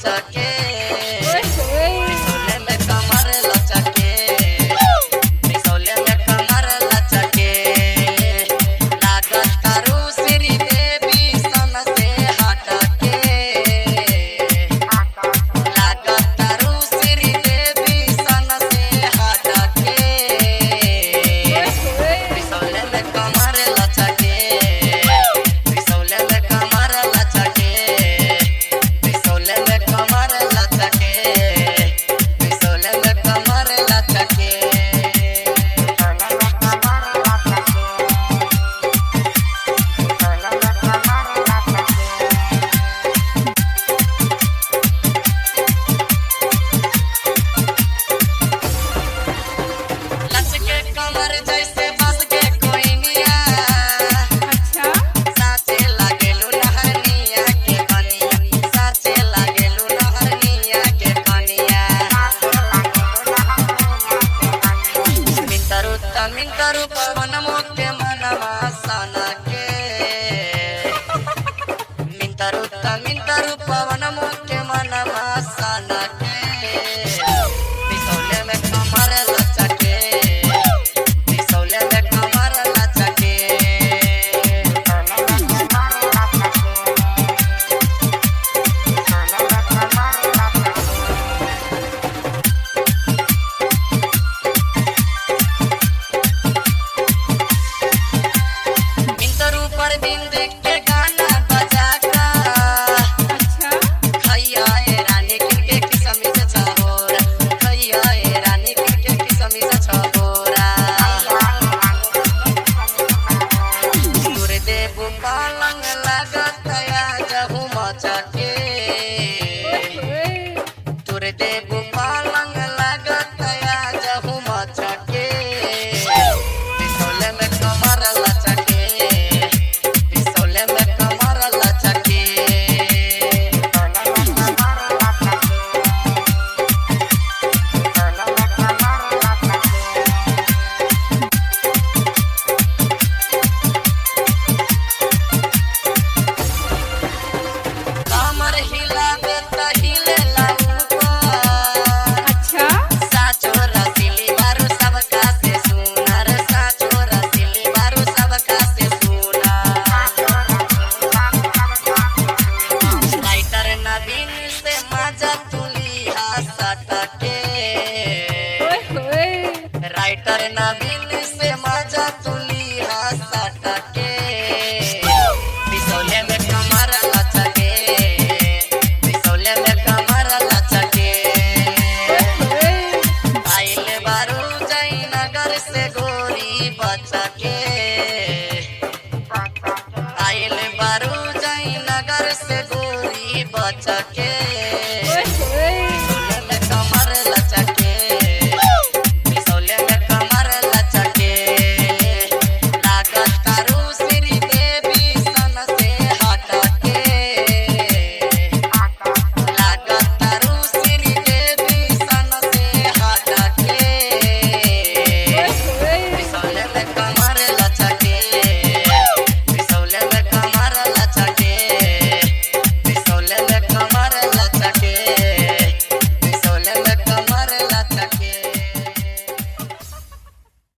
मचके त्रिशूल में कमर लचके त्रिशूल में कमर लचके लागत करू श्री देवी सन से हटके लागत करू श्री देवी सन से हटके त्रिशूल में कमर लचके त्रिशूल में कमर लचके त्रिशूल में कमर लचके त्रिशूल में कमर लचके लचके कमर जैसे बस के कोई निया अच्छा साचे लागेलू नहरनिया के कनिया साचे लागेलू नहरनिया के कनिया मिंतरू पवन मोके मनवा सना के मिंतरू पवन मोके मनवा सना के त्रिशूल में कमर लचके त्रिशूल में कमर लचके मिंतरू पर बिंद के गाना बजा का अच्छा खैया ए रानी के किसमी से छहोरा खैया ए रानी के किसमी से छहोरा तुरे देबू पालंग लागत या जहू मचके तुरे देबू पालंग लागत या जहू मचके त्रिशूल में कमर लचके त्रिशूल में कमर लचके कमर हिलावे त हिलेला ऊपर अच्छा साचो रसीली बारू सबका से सुनर साचो रसीली बारू सबका से सुनर राइटर नवीन से मजा तुली सटके राइटर नवीन से मजा तुली सटके त्रिशूल में कमर लचके त्रिशूल में कमर लचके आइल बारू जयनगर से गोरी बचके आइल बारू जयनगर से गोरी बचके